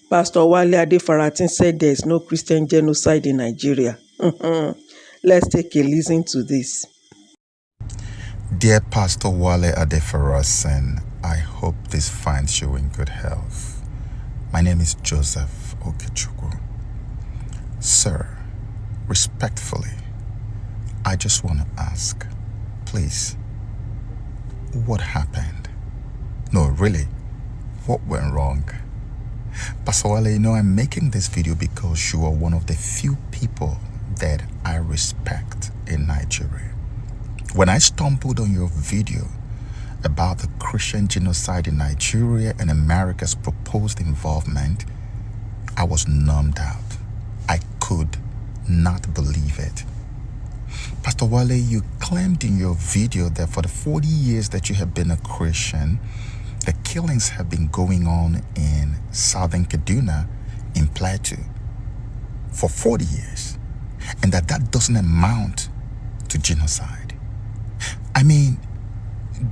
Pastor Wale Adefarasin said there is no Christian genocide in Nigeria. Let's take a listen to this. Dear Pastor Wale Adefarasin, I hope this finds you in good health. My name is Joseph Okechukwu. Sir, respectfully, I just want to ask, please, what happened? No, really, what went wrong? Pastor Wale, I'm making this video because you are one of the few people that I respect in Nigeria. When I stumbled on your video about the Christian genocide in Nigeria and America's proposed involvement, I was numbed out. I could not believe it. Pastor Wale, you claimed in your video that for the 40 years that you have been a Christian, the killings have been going on in southern Kaduna, in Plateau, for 40 years, and that doesn't amount to genocide. I mean,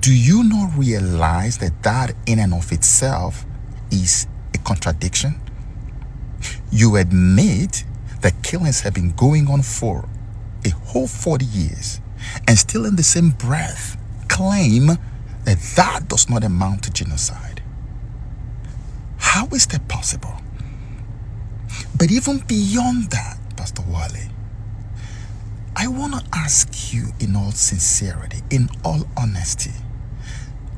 do you not realize that in and of itself is a contradiction? You admit that killings have been going on for a whole 40 years and still in the same breath claim that does not amount to genocide. How is that possible? But even beyond that, Pastor Wale, I want to ask you in all sincerity, in all honesty,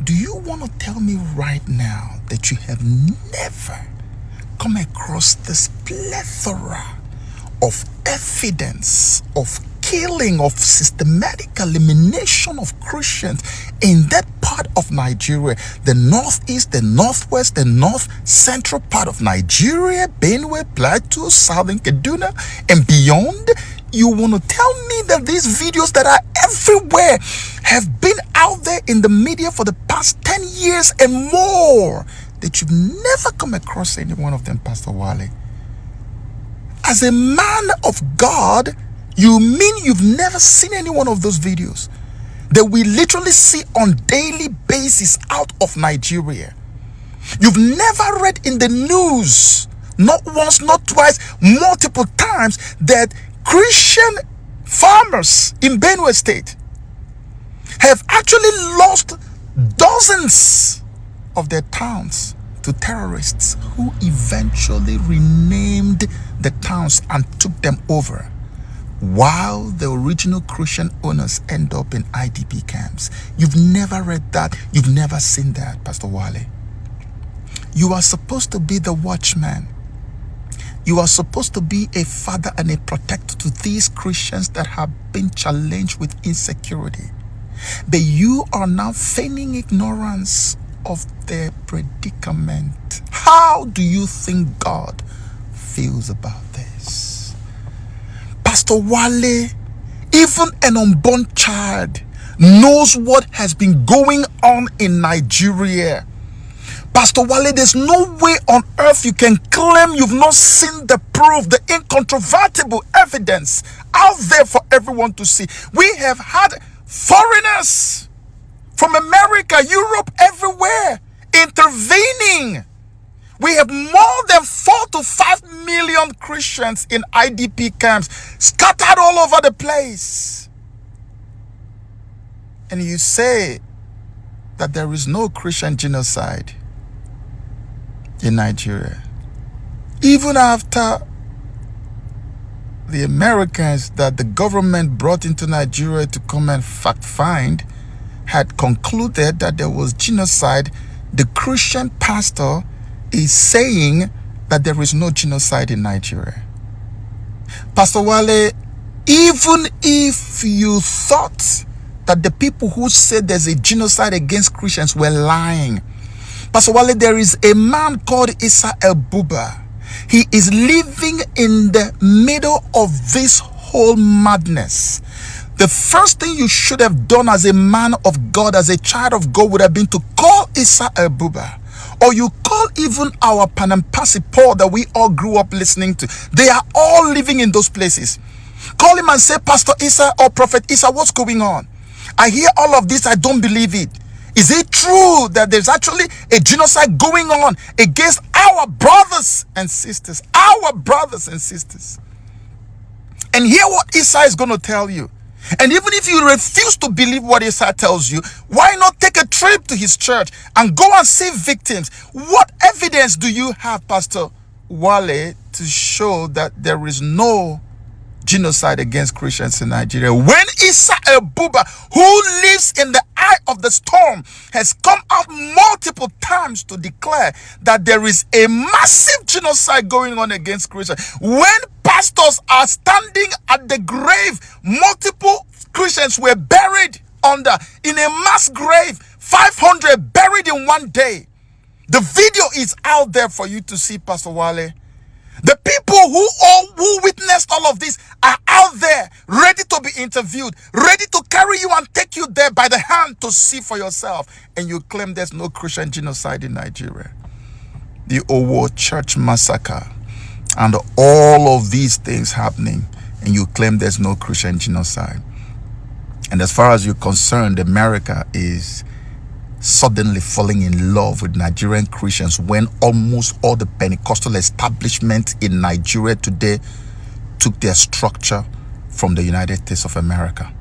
do you want to tell me right now that you have never come across this plethora of evidence of killing, of systematic elimination of Christians in that part of Nigeria, the northeast, the northwest, the north central part of Nigeria, Benue, Plateau, southern Kaduna, and beyond? You want to tell me that these videos that are everywhere have been out there in the media for the past 10 years and more, that you've never come across any one of them, Pastor Wale? As a man of God, you mean you've never seen any one of those videos that we literally see on daily basis out of Nigeria? You've never read in the news, not once, not twice, multiple times, that Christian farmers in Benue State have actually lost dozens of their towns to terrorists who eventually renamed the towns and took them over, while the original Christian owners end up in IDP camps. You've never read that. You've never seen that, Pastor Wale. You are supposed to be the watchman. You are supposed to be a father and a protector to these Christians that have been challenged with insecurity. But you are now feigning ignorance of their predicament. How do you think God feels about this? Pastor Wale, even an unborn child knows what has been going on in Nigeria. Pastor Wale, there's no way on earth you can claim you've not seen the proof, the incontrovertible evidence out there for everyone to see. We have had foreigners from America, Europe, everywhere intervening. We have more than 4 to 5 million Christians in IDP camps scattered all over the place. And you say that there is no Christian genocide in Nigeria, even after the Americans that the government brought into Nigeria to come and fact find had concluded that there was genocide. The Christian pastor is saying that there is no genocide in Nigeria. Pastor Wale, even if you thought that the people who said there's a genocide against Christians were lying, Pastor Wale, there is a man called Issa El-Buba. He is living in the middle of this whole madness. The first thing you should have done as a man of God, as a child of God, would have been to call Issa El-Buba. Or you call even our Panampasi Paul that we all grew up listening to. They are all living in those places. Call him and say, Pastor Issa or Prophet Issa, what's going on? I hear all of this, I don't believe it. Is it true that there's actually a genocide going on against our brothers and sisters? Our brothers and sisters. And hear what Isaiah is going to tell you. And even if you refuse to believe what Isaiah tells you, why not take a trip to his church and go and see victims? What evidence do you have, Pastor Wale, to show that there is no genocide against Christians in Nigeria, when Issa Ebuba, who lives in the eye of the storm, has come out multiple times to declare that there is a massive genocide going on against Christians? When pastors are standing at the grave, multiple Christians were buried under in a mass grave, 500 buried in one day. The video is out there for you to see, Pastor Wale. The people who witnessed all of this are out there, ready to be interviewed, ready to carry you and take you there by the hand to see for yourself. And you claim there's no Christian genocide in Nigeria. The Owo church massacre and all of these things happening, and you claim there's no Christian genocide. And as far as you're concerned, America is suddenly falling in love with Nigerian Christians when almost all the Pentecostal establishment in Nigeria today took their structure from the United States of America.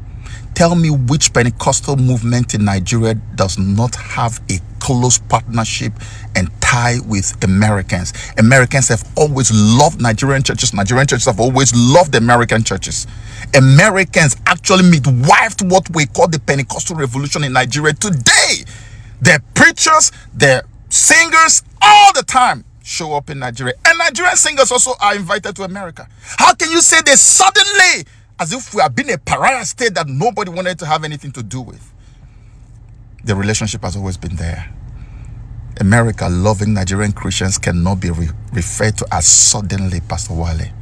Tell me which Pentecostal movement in Nigeria does not have a close partnership and tie with Americans. Americans have always loved Nigerian churches. Nigerian churches have always loved American churches. Americans actually midwifed what we call the Pentecostal revolution in Nigeria today. Their preachers, their singers, all the time show up in Nigeria. And Nigerian singers also are invited to America. How can you say they suddenly, as if we have been a pariah state that nobody wanted to have anything to do with? The relationship has always been there. America loving Nigerian Christians cannot be referred to as suddenly, Pastor Wale.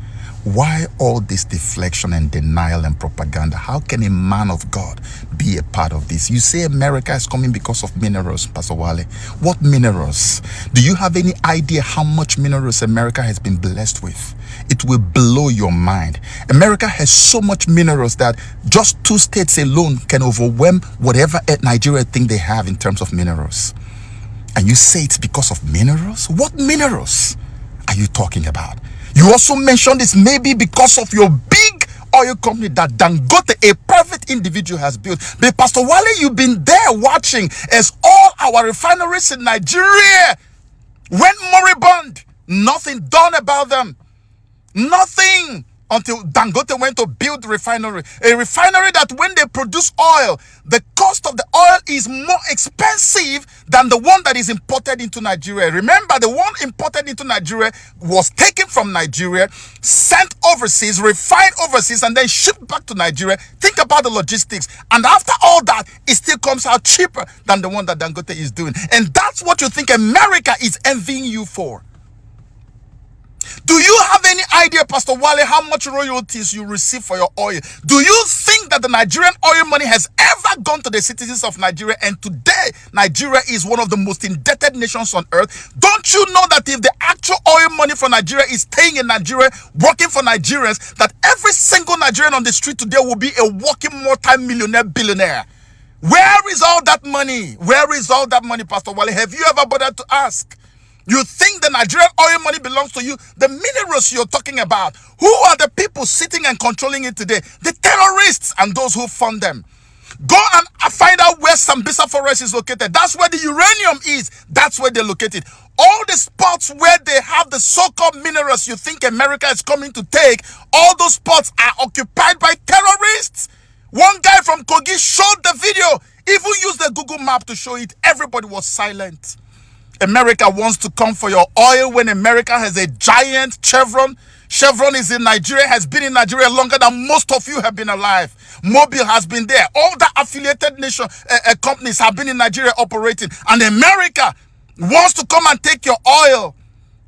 Why all this deflection and denial and propaganda? How can a man of God be a part of this? You say America is coming because of minerals, Pastor Wale. What minerals? Do you have any idea how much minerals America has been blessed with? It will blow your mind. America has so much minerals that just 2 states alone can overwhelm whatever Nigeria think they have in terms of minerals. And you say it's because of minerals? What minerals are you talking about? You also mentioned this maybe because of your big oil company that Dangote, a private individual, has built. But Pastor Wale, you've been there watching as all our refineries in Nigeria went moribund. Nothing done about them. Nothing. Until Dangote went to build a refinery that when they produce oil, the cost of the oil is more expensive than the one that is imported into Nigeria. Remember, the one imported into Nigeria was taken from Nigeria, sent overseas, refined overseas, and then shipped back to Nigeria. Think about the logistics. And after all that, it still comes out cheaper than the one that Dangote is doing. And that's what you think America is envying you for. Do you have any idea, Pastor Wale, how much royalties you receive for your oil? Do you think that the Nigerian oil money has ever gone to the citizens of Nigeria? And today, Nigeria is one of the most indebted nations on earth. Don't you know that if the actual oil money for Nigeria is staying in Nigeria, working for Nigerians, that every single Nigerian on the street today will be a walking multi-millionaire billionaire? Where is all that money? Where is all that money, Pastor Wale? Have you ever bothered to ask? You think the Nigerian oil money belongs to you? The minerals you're talking about, who are the people sitting and controlling it today? The terrorists and those who fund them. Go and find out where Sambisa Forest is located. That's where the uranium is. That's where they're located. All the spots where they have the so-called minerals you think America is coming to take, all those spots are occupied by terrorists. One guy from Kogi showed the video, even used the Google map to show it. Everybody was silent. America wants to come for your oil when America has a giant Chevron. Chevron is in Nigeria, has been in Nigeria longer than most of you have been alive. Mobil has been there. All the affiliated companies have been in Nigeria operating. And America wants to come and take your oil.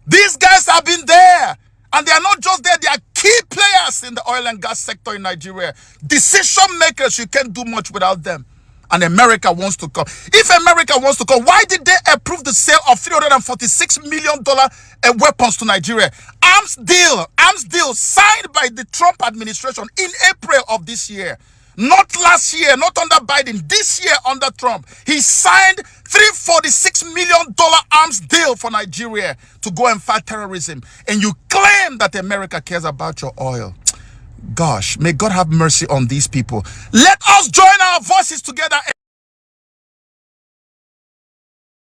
These guys have been there. And they are not just there, they are key players in the oil and gas sector in Nigeria. Decision makers, you can't do much without them. And America wants to come. If America wants to come, why did they approve the sale of $346 million weapons to Nigeria? Arms deal signed by the Trump administration in April of this year. Not last year, not under Biden, this year under Trump. He signed $346 million arms deal for Nigeria to go and fight terrorism. And you claim that America cares about your oil. Gosh, may God have mercy on these people. Let us join our voices together.